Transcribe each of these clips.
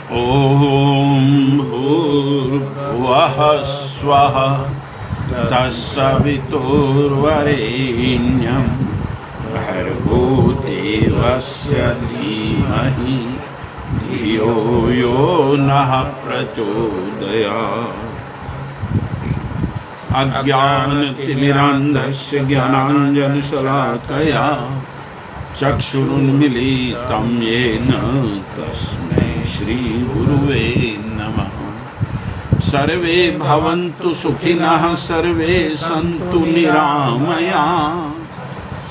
ॐ भूर्भुवः स्वः तत्सवितुर्वरेण्यं भर्गो देवस्य धीमहि धियो यो नः प्रचोदयात्। अज्ञानतिमिरान्धस्य ज्ञानाञ्जनशलाकया चक्षुरुन्मीलितं येन तस्मै श्रीगुरुवे नमः। सर्वे भवन्तु सुखिनः, सर्वे सन्तु निरामयाः,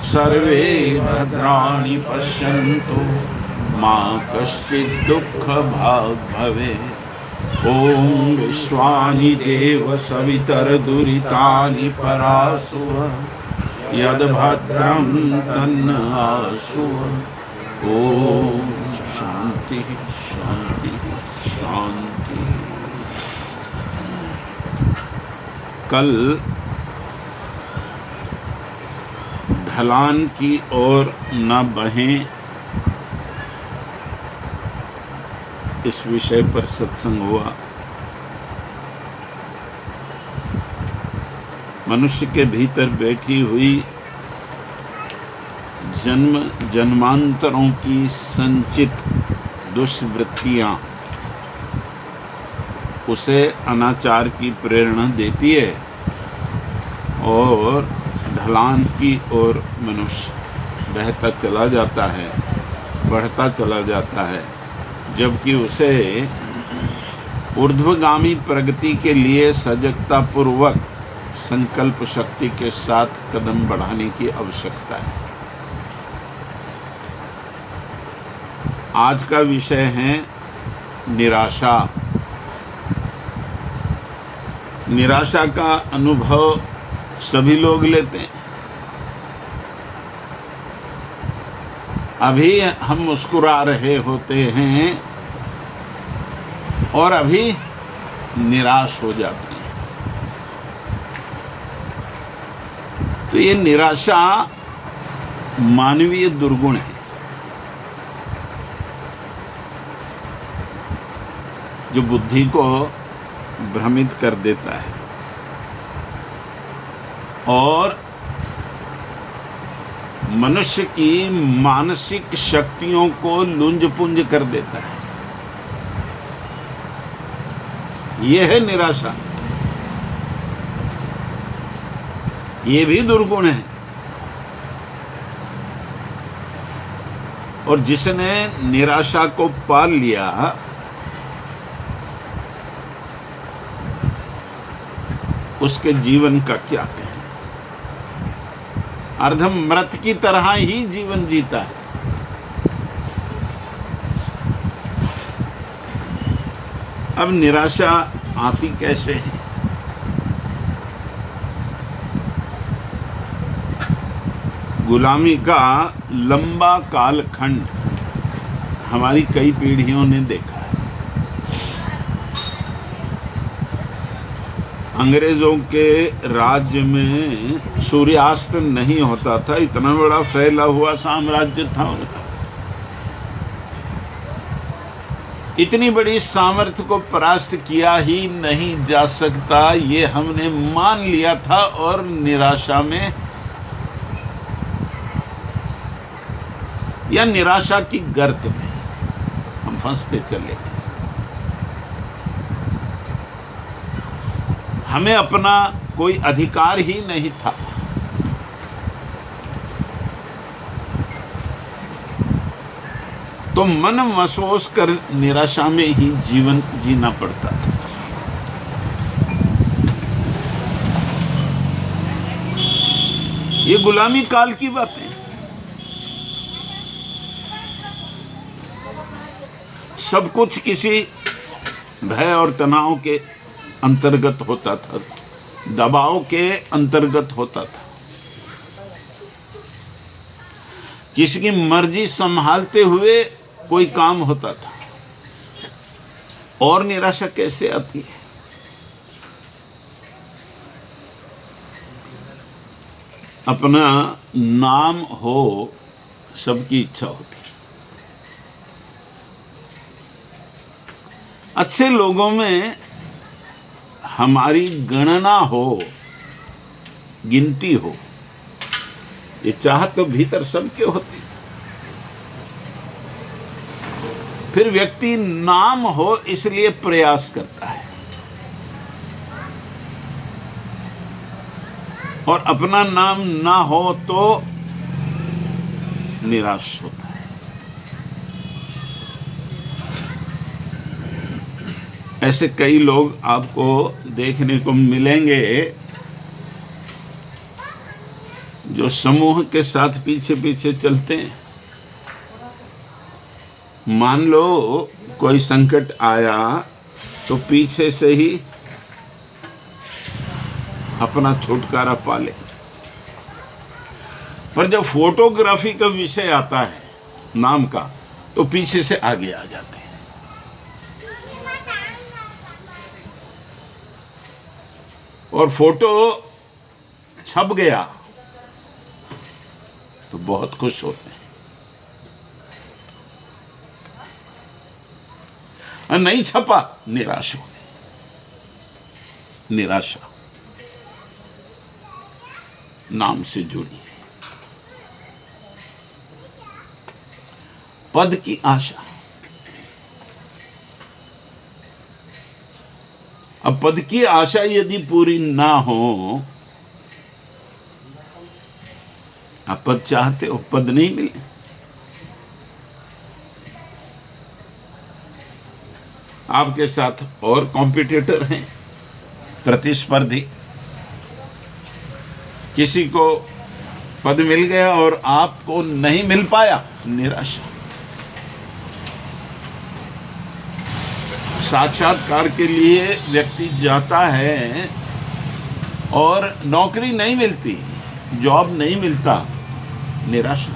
सर्वे भद्राणि पश्यन्तु मा कश्चित् दुःखभाग् भवेत्। ॐ विश्वानि देव सवितर्दुरितानि परासुव यद्भद्रं तन्न आसु। ॐ शांति शांति शांति। कल ढलान की ओर न बहें इस विषय पर सत्संग हुआ। मनुष्य के भीतर बैठी हुई जन्म जन्मांतरों की संचित दुष्वृत्तियां उसे अनाचार की प्रेरणा देती है और ढलान की ओर मनुष्य बहता चला जाता है, बढ़ता चला जाता है, जबकि उसे ऊर्ध्वगामी प्रगति के लिए सजगता पूर्वक संकल्प शक्ति के साथ कदम बढ़ाने की आवश्यकता है। आज का विषय है निराशा। निराशा का अनुभव सभी लोग लेते हैं। अभी हम मुस्कुरा रहे होते हैं और अभी निराश हो जाते हैं। तो ये निराशा मानवीय दुर्गुण है जो बुद्धि को भ्रमित कर देता है और मनुष्य की मानसिक शक्तियों को लुंज-पुंज कर देता है। यह है निराशा। ये भी दुर्गुण है। और जिसने निराशा को पाल लिया उसके जीवन का क्या कहें। अर्धमृत की तरह ही जीवन जीता है। अब निराशा आती कैसे है? गुलामी का लंबा कालखंड हमारी कई पीढ़ियों ने देखा है। अंग्रेजों के राज्य में सूर्यास्त नहीं होता था, इतना बड़ा फैला हुआ साम्राज्य था उनका। इतनी बड़ी सामर्थ्य को परास्त किया ही नहीं जा सकता, ये हमने मान लिया था और निराशा में या निराशा की गर्त में हम फंसते चले गए। हमें अपना कोई अधिकार ही नहीं था। तो मन महसूस कर निराशा में ही जीवन जीना पड़ता था। ये गुलामी काल की बातें। सब कुछ किसी भय और तनाव के अंतर्गत होता था, दबाव के अंतर्गत होता था। किसी की मर्जी संभालते हुए कोई काम होता था। और निराशा कैसे आती है? अपना नाम हो सबकी इच्छा होती है। अच्छे लोगों में हमारी गणना हो, गिनती हो, ये चाहत तो भीतर सबके होती। फिर व्यक्ति नाम हो इसलिए प्रयास करता है, और अपना नाम ना हो तो निराश होता है। ऐसे कई लोग आपको देखने को मिलेंगे जो समूह के साथ पीछे पीछे चलते हैं। मान लो कोई संकट आया तो पीछे से ही अपना छुटकारा पाले, पर जब फोटोग्राफी का विषय आता है नाम का तो पीछे से आगे आ जाते हैं। और फोटो छप गया तो बहुत खुश होते हैं, और नहीं छपा निराश हो गए। निराशा नाम से जुड़ी है। पद की आशा। अब पद की आशा यदि पूरी ना हो, आप पद चाहते हो, पद नहीं मिले, आपके साथ और कॉम्पिटिटर हैं, प्रतिस्पर्धी, किसी को पद मिल गया और आपको नहीं मिल पाया, निराशा। साक्षात्कार के लिए व्यक्ति जाता है और नौकरी नहीं मिलती, जॉब नहीं मिलता, निराशा।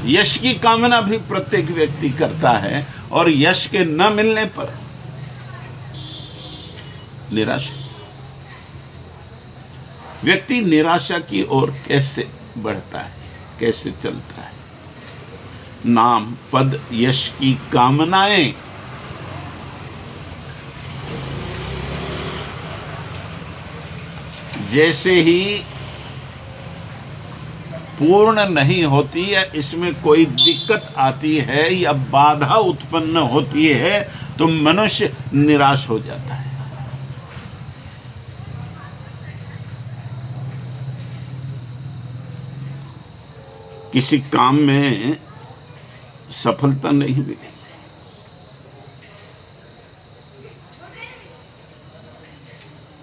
यश की कामना भी प्रत्येक व्यक्ति करता है, और यश के न मिलने पर निराशा। व्यक्ति निराशा की ओर कैसे बढ़ता है, कैसे चलता है? नाम, पद, यश की कामनाएं जैसे ही पूर्ण नहीं होती या इसमें कोई दिक्कत आती है या बाधा उत्पन्न होती है तो मनुष्य निराश हो जाता है। किसी काम में सफलता नहीं मिली,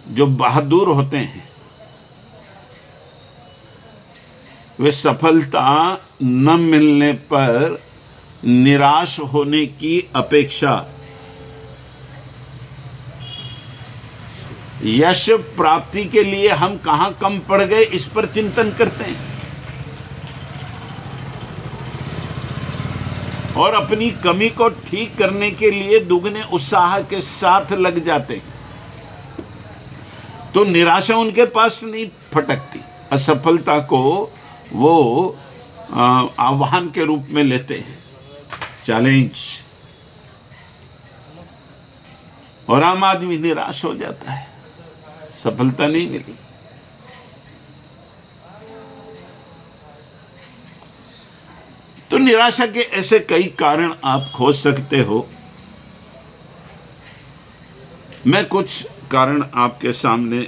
जो बहादुर होते हैं वे सफलता न मिलने पर निराश होने की अपेक्षा यश प्राप्ति के लिए हम कहां कम पड़ गए इस पर चिंतन करते हैं, और अपनी कमी को ठीक करने के लिए दुगने उत्साह के साथ लग जाते हैं। तो निराशा उनके पास नहीं फटकती, असफलता को वो आह्वान के रूप में लेते हैं, चैलेंज। और आम आदमी निराश हो जाता है, सफलता नहीं मिली। तो निराशा के ऐसे कई कारण आप खोज सकते हो। मैं कुछ कारण आपके सामने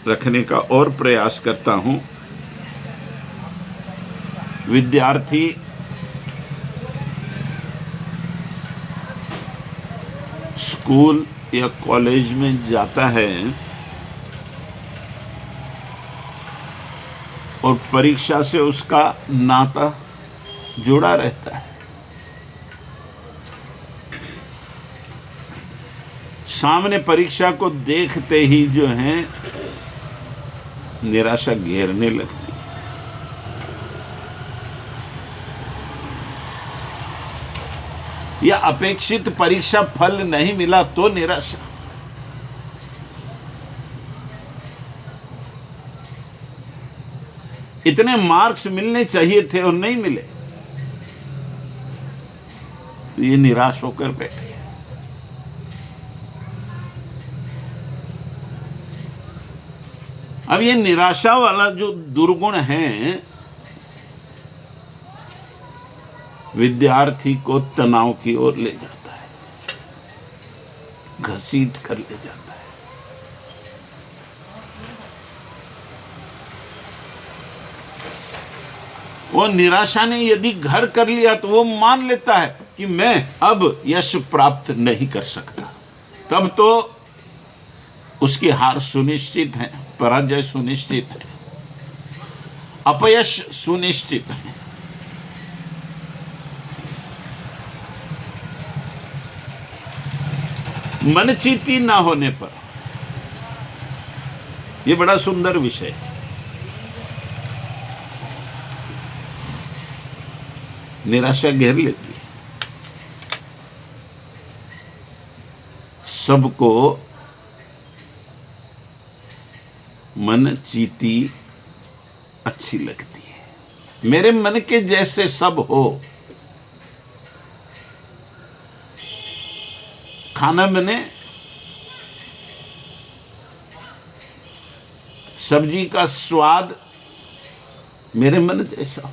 रखने का और प्रयास करता हूं। विद्यार्थी स्कूल या कॉलेज में जाता है और परीक्षा से उसका नाता जुड़ा रहता है। सामने परीक्षा को देखते ही जो है निराशा घेरने लगती। या अपेक्षित परीक्षा फल नहीं मिला तो निराशा। इतने मार्क्स मिलने चाहिए थे और नहीं मिले, तो ये निराश होकर बैठे। अब ये निराशा वाला जो दुर्गुण है, विद्यार्थी को तनाव की ओर ले जाता है, घसीट कर ले जाता है। वो निराशा ने यदि घर कर लिया तो वो मान लेता है कि मैं अब यश प्राप्त नहीं कर सकता, तब तो उसकी हार सुनिश्चित है, पराजय सुनिश्चित है, अपयश सुनिश्चित है। मनचिती ना होने पर, यह बड़ा सुंदर विषय है। निराशा घेर लेती है सबको। मनचिती अच्छी लगती है, मेरे मन के जैसे सब हो। खाना बने, सब्जी का स्वाद मेरे मन जैसा हो,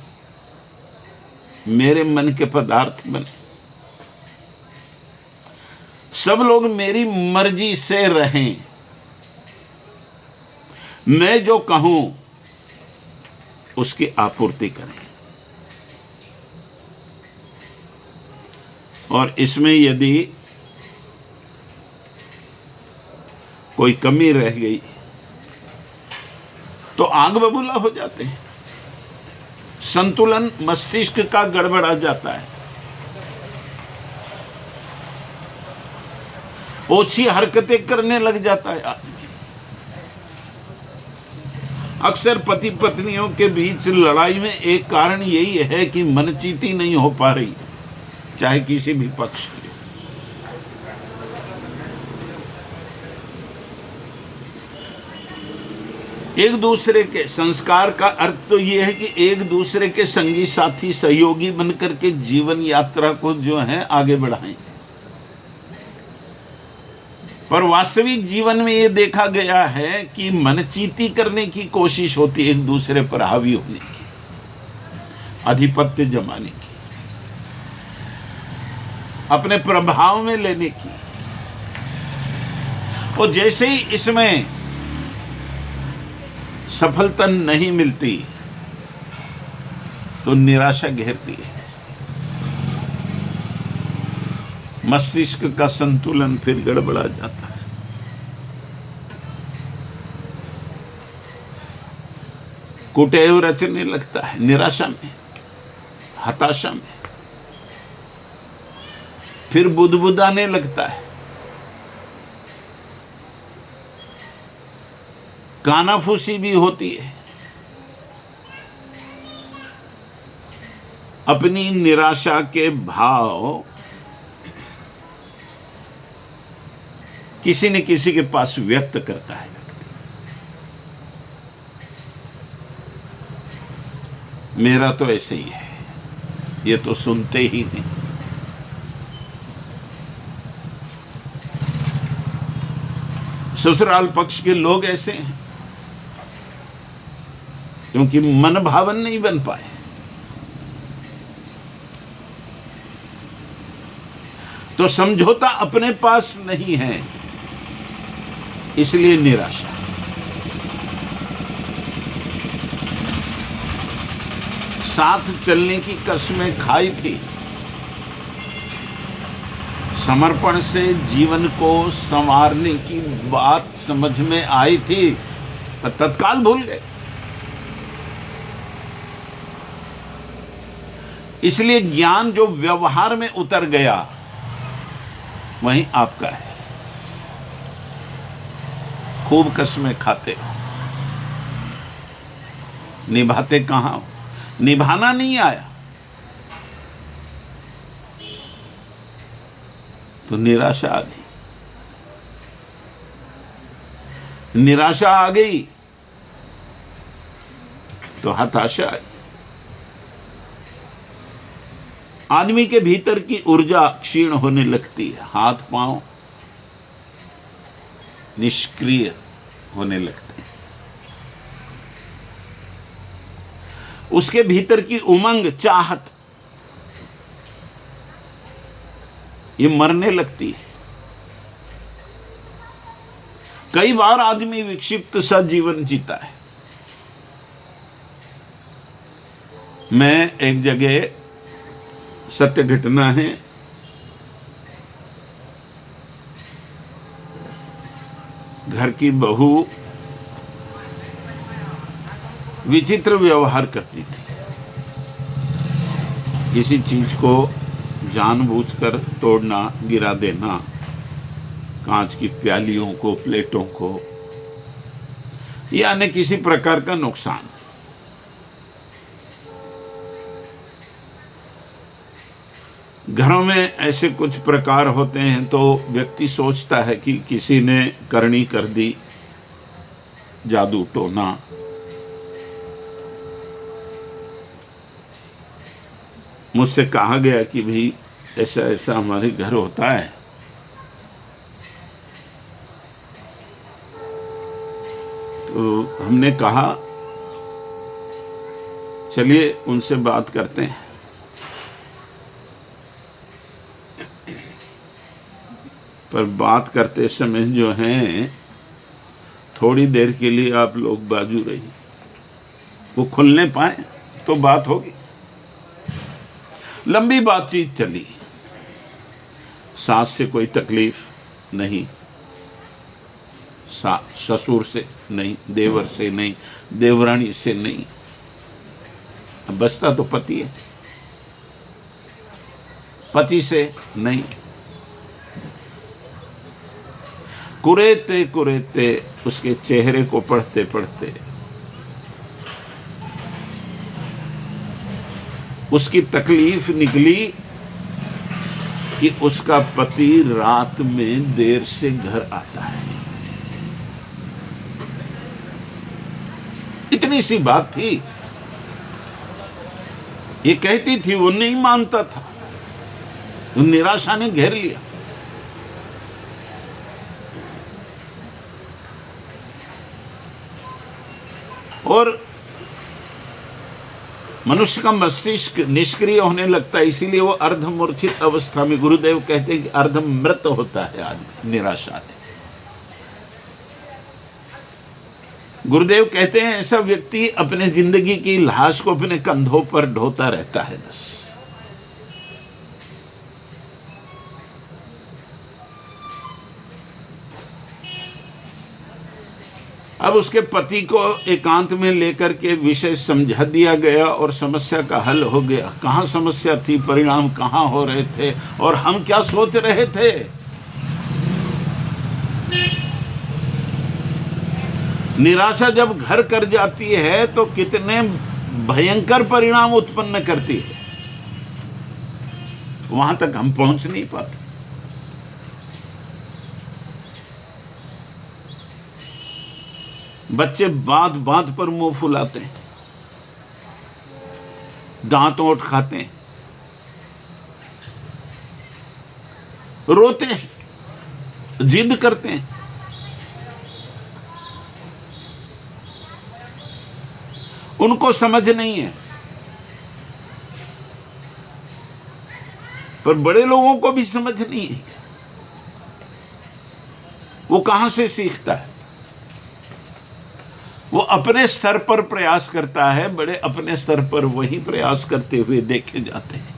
मेरे मन के पदार्थ बने, सब लोग मेरी मर्जी से रहें, मैं जो कहूं उसकी आपूर्ति करें। और इसमें यदि कोई कमी रह गई तो आग बबूला हो जाते हैं, संतुलन मस्तिष्क का गड़बड़ा जाता है, ओछी हरकतें करने लग जाता है आदमी। अक्सर पति पत्नियों के बीच लड़ाई में एक कारण यही है कि मनचिती नहीं हो पा रही, चाहे किसी भी पक्ष की। एक दूसरे के संस्कार का अर्थ तो यह है कि एक दूसरे के संगी साथी सहयोगी बनकर के जीवन यात्रा को जो है आगे बढ़ाएं। पर वास्तविक जीवन में यह देखा गया है कि मनचिती करने की कोशिश होती है, एक दूसरे पर हावी होने की, आधिपत्य जमाने की, अपने प्रभाव में लेने की। और जैसे ही इसमें सफलता नहीं मिलती तो निराशा घेरती है, मस्तिष्क का संतुलन फिर गड़बड़ा जाता है। कुटेव रचने लगता है निराशा में, हताशा में, फिर बुदबुदाने लगता है, कानाफूसी भी होती है। अपनी निराशा के भाव किसी न किसी के पास व्यक्त करता है। मेरा तो ऐसे ही है, ये तो सुनते ही नहीं। ससुराल पक्ष के लोग ऐसे हैं क्योंकि मन भावन नहीं बन पाए। तो समझौता अपने पास नहीं है, इसलिए निराशा। साथ चलने की कसमें खाई थी, समर्पण से जीवन को संवारने की बात समझ में आई थी, पर तत्काल भूल गए। इसलिए ज्ञान जो व्यवहार में उतर गया वहीं आपका है। खूब कसमें खाते हो, निभाते कहां हो? निभाना नहीं आया तो निराशा आ गई। निराशा आ गई तो हताशा आई। आदमी के भीतर की ऊर्जा क्षीण होने लगती है, हाथ पांव निष्क्रिय होने लगते हैं, उसके भीतर की उमंग चाहत ये मरने लगती है। कई बार आदमी विक्षिप्त सा जीवन जीता है। मैं एक जगह, सत्य घटना है, घर की बहू विचित्र व्यवहार करती थी, किसी चीज को जानबूझकर तोड़ना, गिरा देना, कांच की प्यालियों को, प्लेटों को, यानी किसी प्रकार का नुकसान। घरों में ऐसे कुछ प्रकार होते हैं तो व्यक्ति सोचता है कि किसी ने करनी कर दी, जादू टोना। मुझसे कहा गया कि भाई ऐसा ऐसा हमारे घर होता है, तो हमने कहा चलिए उनसे बात करते हैं। पर बात करते समय जो है, थोड़ी देर के लिए आप लोग बाजू रही, वो खुलने पाए तो बात होगी। लंबी बातचीत चली, सास से कोई तकलीफ नहीं, ससुर से नहीं, देवर से नहीं, देवरानी से नहीं, अब बचता तो पति है, पति से नहीं। कुरेते कुरेते उसके चेहरे को पढ़ते पढ़ते उसकी तकलीफ निकली कि उसका पति रात में देर से घर आता है। इतनी सी बात थी, ये कहती थी, वो नहीं मानता था, वो निराशा ने घेर लिया। और मनुष्य का मस्तिष्क निष्क्रिय होने लगता है, इसीलिए वो अर्धमूर्छित अवस्था में, गुरुदेव कहते हैं कि अर्धमृत होता है आदमी निराशा से। गुरुदेव कहते हैं ऐसा व्यक्ति अपने जिंदगी की लाश को अपने कंधों पर ढोता रहता है बस। अब उसके पति को एकांत में लेकर के विषय समझा दिया गया और समस्या का हल हो गया। कहाँ समस्या थी, परिणाम कहाँ हो रहे थे और हम क्या सोच रहे थे। निराशा जब घर कर जाती है तो कितने भयंकर परिणाम उत्पन्न करती है, वहां तक हम पहुंच नहीं पाते। बच्चे बात बात पर मुंह फुलाते हैं, दांत ओंठ खाते हैं, रोते हैं, जिद करते हैं। उनको समझ नहीं है। पर बड़े लोगों को भी समझ नहीं है। वो कहां से सीखता है? वो अपने स्तर पर प्रयास करता है। बड़े अपने स्तर पर वही प्रयास करते हुए देखे जाते हैं।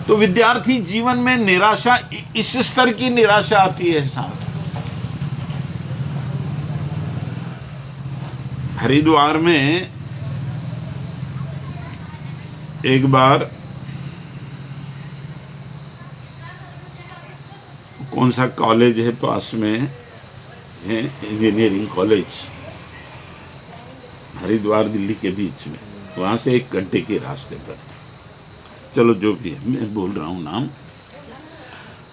तो विद्यार्थी जीवन में निराशा, इस स्तर की निराशा आती है साहब। हरिद्वार में एक बार, कौन सा कॉलेज है पास में है, इंजीनियरिंग कॉलेज, हरिद्वार दिल्ली के बीच में, वहां से 1 घंटे के रास्ते पर, चलो जो भी है, मैं बोल रहा हूं नाम।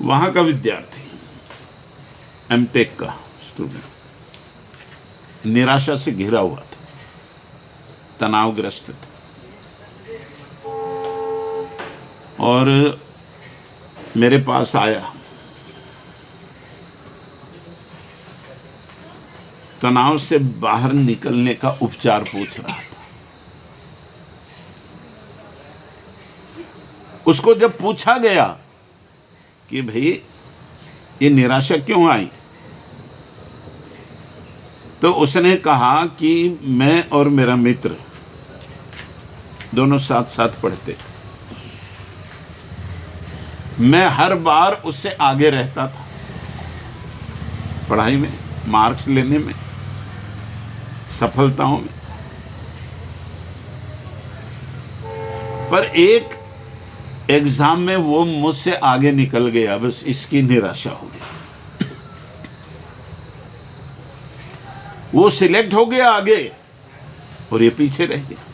वहां का विद्यार्थी, एमटेक का स्टूडेंट, निराशा से घिरा हुआ था। तनावग्रस्त थे और मेरे पास आया। तनाव से बाहर निकलने का उपचार पूछ रहा था। उसको जब पूछा गया कि भाई ये निराशा क्यों आई, तो उसने कहा कि मैं और मेरा मित्र दोनों साथ साथ पढ़ते, मैं हर बार उससे आगे रहता था पढ़ाई में, मार्क्स लेने में, सफलताओं में, पर एक एग्जाम में वो मुझसे आगे निकल गया, बस इसकी निराशा हो गई। वो सिलेक्ट हो गया आगे और ये पीछे रह गया।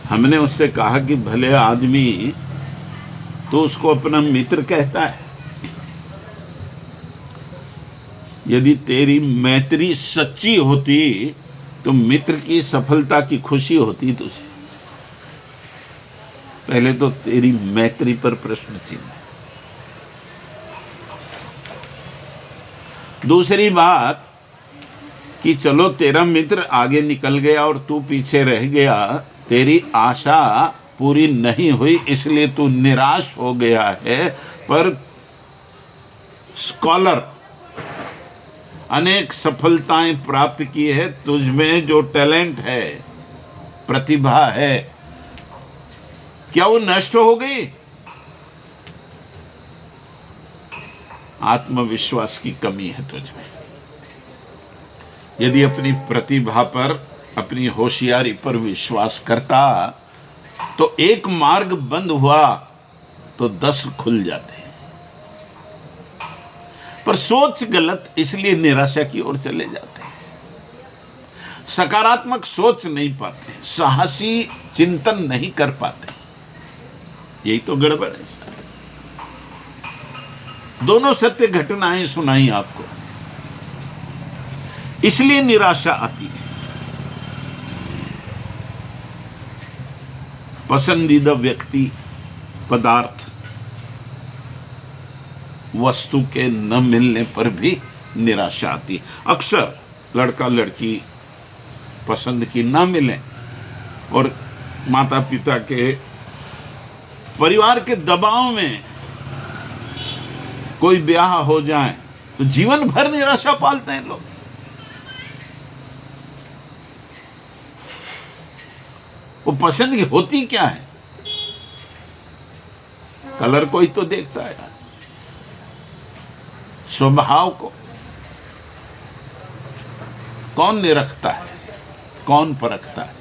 हमने उससे कहा कि भले आदमी तो उसको अपना मित्र कहता है, यदि तेरी मैत्री सच्ची होती तो मित्र की सफलता की खुशी होती तुझे। पहले तो तेरी मैत्री पर प्रश्न चिन्ह। दूसरी बात कि चलो तेरा मित्र आगे निकल गया और तू पीछे रह गया, तेरी आशा पूरी नहीं हुई इसलिए तू निराश हो गया है, पर स्कॉलर अनेक सफलताएं प्राप्त की है, तुझ में जो टैलेंट है, प्रतिभा है, क्या वो नष्ट हो गई? आत्मविश्वास की कमी है तुझ में। यदि अपनी प्रतिभा पर, अपनी होशियारी पर विश्वास करता तो एक मार्ग बंद हुआ तो 10 खुल जाते हैं, पर सोच गलत इसलिए निराशा की ओर चले जाते हैं। सकारात्मक सोच नहीं पाते, साहसी चिंतन नहीं कर पाते, यही तो गड़बड़ है। दोनों सत्य घटनाएं सुनाई आपको, इसलिए निराशा आती है। पसंदीदा व्यक्ति, पदार्थ, वस्तु के न मिलने पर भी निराशा आती है। अक्सर लड़का लड़की पसंद की ना मिले और माता पिता के, परिवार के दबाव में कोई ब्याह हो जाए तो जीवन भर निराशा पालते हैं लोग। वो पसंद की होती क्या है? कलर कोई तो देखता है, स्वभाव को कौन निरखता है, कौन परखता है?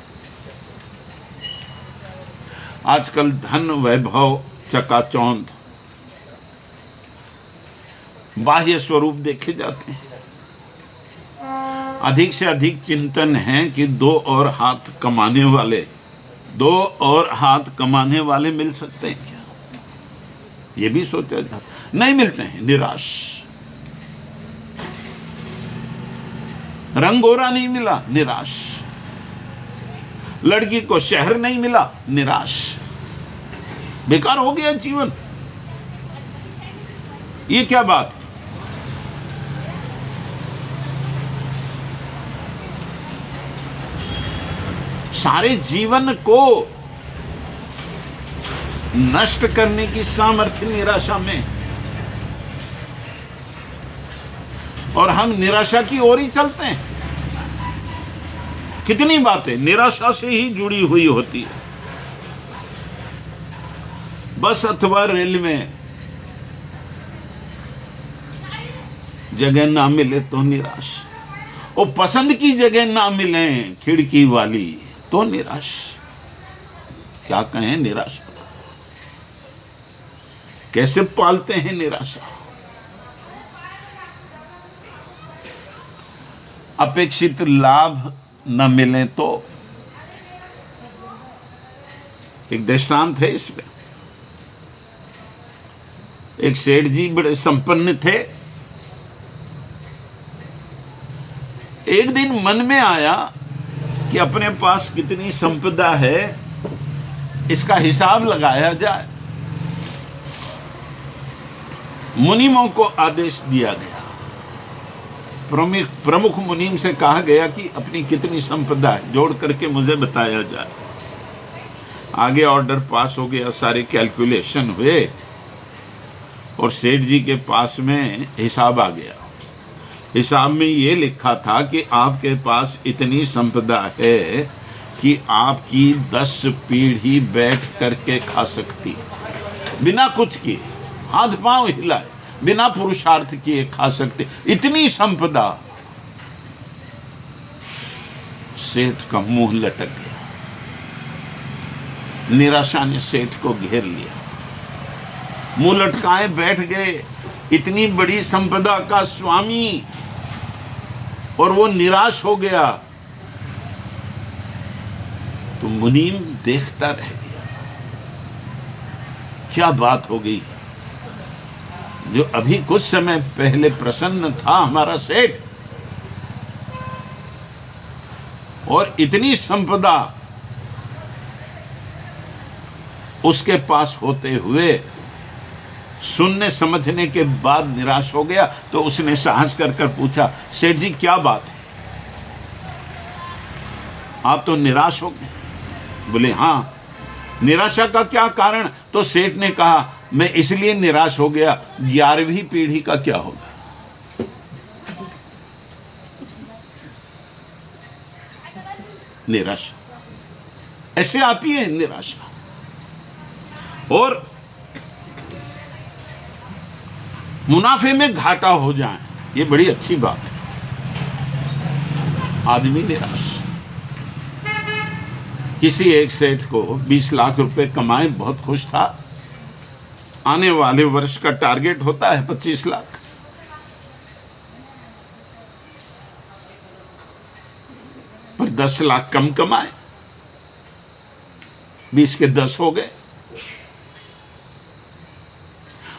आजकल धन, वैभव, चकाचौंध, बाह्य स्वरूप देखे जाते हैं। अधिक से अधिक चिंतन है कि दो और हाथ कमाने वाले मिल सकते हैं क्या? ये भी सोचा जाता, नहीं मिलते हैं, निराश। रंग गोरा नहीं मिला, निराश। लड़की को शहर नहीं मिला, निराश। बेकार हो गया जीवन। ये क्या बात? सारे जीवन को नष्ट करने की सामर्थ्य निराशा में, और हम निराशा की ओर ही चलते हैं। कितनी बातें निराशा से ही जुड़ी हुई होती है। बस अथवा रेल में जगह ना मिले तो निराश, और पसंद की जगह ना मिले खिड़की वाली तो निराश। क्या कहें निराशा, कैसे पालते हैं निराशा? अपेक्षित लाभ न मिले तो, एक दृष्टांत है इसमें। एक सेठ जी बड़े संपन्न थे, एक दिन मन में आया कि अपने पास कितनी संपदा है, इसका हिसाब लगाया जाए। मुनिमों को आदेश दिया गया, प्रमुख मुनीम से कहा गया कि अपनी कितनी संपदा है जोड़ करके मुझे बताया जाए। आगे ऑर्डर पास हो गया, सारे कैलकुलेशन हुए और सेठ जी के पास में हिसाब आ गया। हिसाब में ये लिखा था कि आपके पास इतनी संपदा है कि आपकी 10 पीढ़ी बैठ करके खा सकती है, बिना कुछ किए, हाथ पांव हिलाए, बिना पुरुषार्थ किए खा सकते, इतनी संपदा। सेठ का मुंह लटक गया, निराशा ने सेठ को घेर लिया, मुंह लटकाए बैठ गए। इतनी बड़ी संपदा का स्वामी और वो निराश हो गया। तो मुनीम देखता रह गया, क्या बात हो गई। जो अभी कुछ समय पहले प्रसन्न था हमारा सेठ, और इतनी संपदा उसके पास होते हुए सुनने समझने के बाद निराश हो गया। तो उसने साहस कर पूछा, सेठ जी क्या बात है, आप तो निराश हो गए। बोले हाँ, निराशा का क्या कारण। तो सेठ ने कहा, मैं इसलिए निराश हो गया, 11वीं पीढ़ी का क्या होगा। निराशा ऐसे आती है, निराशा। और मुनाफे में घाटा हो जाए, ये बड़ी अच्छी बात है। आदमी निराश। किसी एक सेठ को 20 लाख रुपए कमाए, बहुत खुश था। आने वाले वर्ष का टारगेट होता है 25 लाख। पर 10 लाख कम कमाए, 20 के 10 हो गए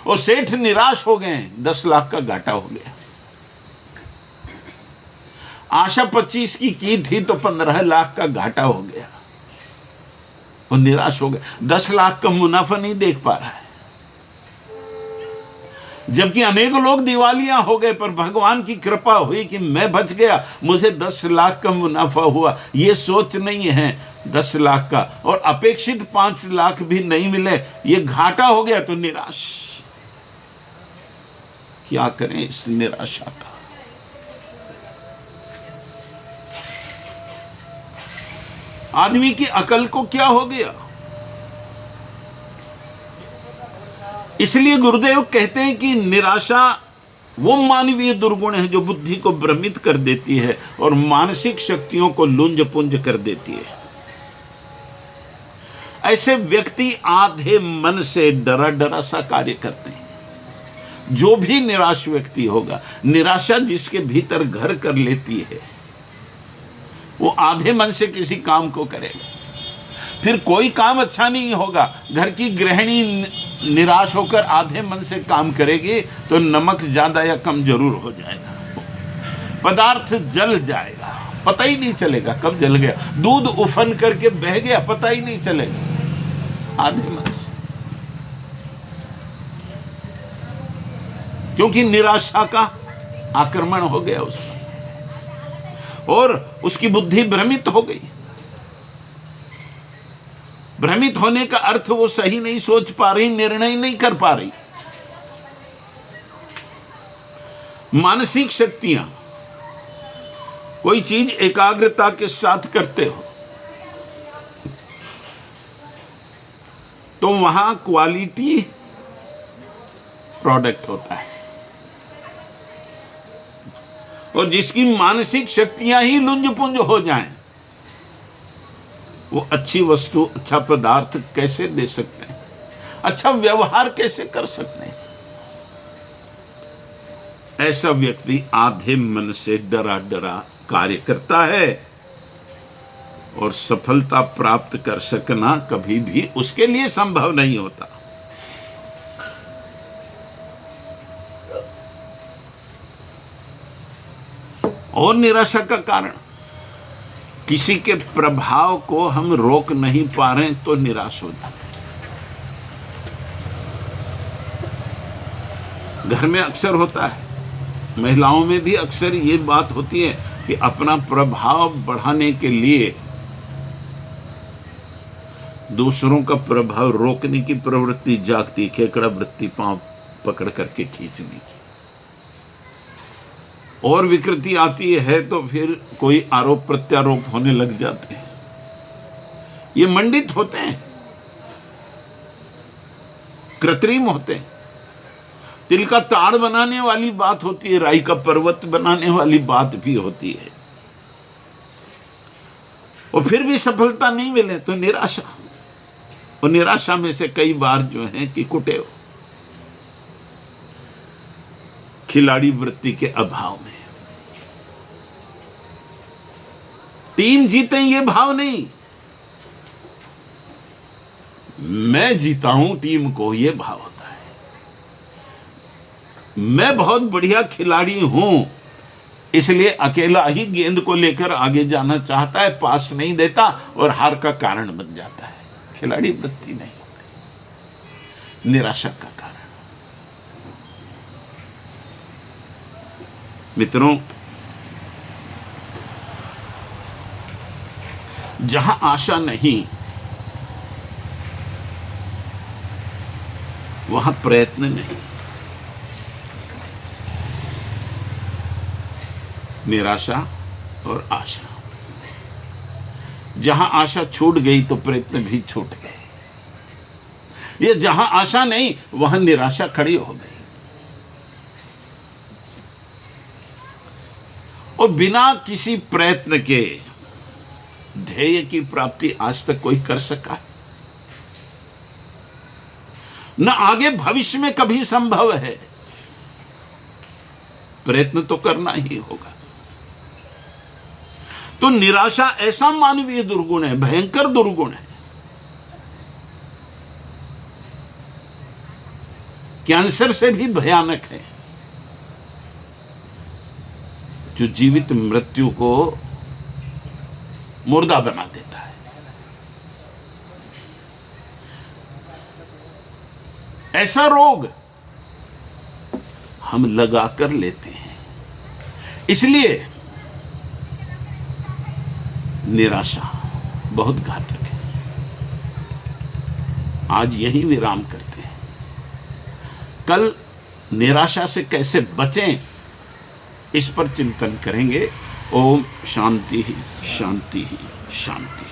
और सेठ निराश हो गए, 10 लाख का घाटा हो गया। आशा 25 की थी तो 15 लाख का घाटा हो गया और निराश हो गए। 10 लाख का मुनाफा नहीं देख पा रहा है, जबकि अनेक लोग दिवालियां हो गए, पर भगवान की कृपा हुई कि मैं बच गया, मुझे 10 लाख का मुनाफा हुआ। ये सोच नहीं है 10 लाख का, और अपेक्षित 5 लाख भी नहीं मिले, ये घाटा हो गया तो निराश। क्या करें इस निराशा का। आदमी की अकल को क्या हो गया। इसलिए गुरुदेव कहते हैं कि निराशा वो मानवीय दुर्गुण है जो बुद्धि को भ्रमित कर देती है और मानसिक शक्तियों को लुंज पुंज कर देती है। ऐसे व्यक्ति आधे मन से डरा डरा सा कार्य करते हैं। जो भी निराश व्यक्ति होगा, निराशा जिसके भीतर घर कर लेती है, वो आधे मन से किसी काम को करेगा, फिर कोई काम अच्छा नहीं होगा। घर की गृहिणी निराश होकर आधे मन से काम करेगी तो नमक ज्यादा या कम जरूर हो जाएगा, पदार्थ जल जाएगा, पता ही नहीं चलेगा कब जल गया। दूध उफन करके बह गया, पता ही नहीं चलेगा, आधे मन से। क्योंकि निराशा का आक्रमण हो गया उस पर और उसकी बुद्धि भ्रमित हो गई। भ्रमित होने का अर्थ वो सही नहीं सोच पा रही, निर्णय नहीं कर पा रही। मानसिक शक्तियां, कोई चीज एकाग्रता के साथ करते हो तो वहां क्वालिटी प्रोडक्ट होता है, और जिसकी मानसिक शक्तियां ही लुंज पुंज हो जाएं, वो अच्छी वस्तु, अच्छा पदार्थ कैसे दे सकते हैं, अच्छा व्यवहार कैसे कर सकते हैं। ऐसा व्यक्ति आधे मन से डरा डरा कार्य करता है और सफलता प्राप्त कर सकना कभी भी उसके लिए संभव नहीं होता। और निराशा का कारण, किसी के प्रभाव को हम रोक नहीं पा रहे तो निराश हो जाते। घर में अक्सर होता है, महिलाओं में भी अक्सर ये बात होती है कि अपना प्रभाव बढ़ाने के लिए दूसरों का प्रभाव रोकने की प्रवृत्ति जागती, खेकड़ा वृत्ति पांव पकड़ करके खींचने की। और विकृति आती है तो फिर कोई आरोप प्रत्यारोप होने लग जाते हैं। ये मंडित होते हैं, कृत्रिम होते हैं। तिल का ताड़ बनाने वाली बात होती है, राई का पर्वत बनाने वाली बात भी होती है, और फिर भी सफलता नहीं मिले तो निराशा। और निराशा में से कई बार जो है कि कुटे खिलाड़ी वृत्ति के अभाव में। टीम जीते ये भाव नहीं, मैं जीता हूं टीम को, ये भाव होता है। मैं बहुत बढ़िया खिलाड़ी हूं, इसलिए अकेला ही गेंद को लेकर आगे जाना चाहता है, पास नहीं देता और हार का कारण बन जाता है। खिलाड़ी वृत्ति नहीं होती, निराशा का कारण। मित्रों, जहां आशा नहीं वहां प्रयत्न नहीं। निराशा और आशा, जहां आशा छूट गई तो प्रयत्न भी छूट गए। ये जहां आशा नहीं वहां निराशा खड़ी हो गई। और बिना किसी प्रयत्न के ध्येय की प्राप्ति आज तक कोई कर सका न, आगे भविष्य में कभी संभव है। प्रयत्न तो करना ही होगा। तो निराशा ऐसा मानवीय दुर्गुण है, भयंकर दुर्गुण है, कैंसर से भी भयानक है, जो जीवित मृत्यु को मुर्दा बना देता है। ऐसा रोग हम लगाकर लेते हैं। इसलिए निराशा बहुत घातक है। आज यही विराम करते हैं। कल निराशा से कैसे बचें इस पर चिंतन करेंगे। ओम शांति ही शांति ही शांति।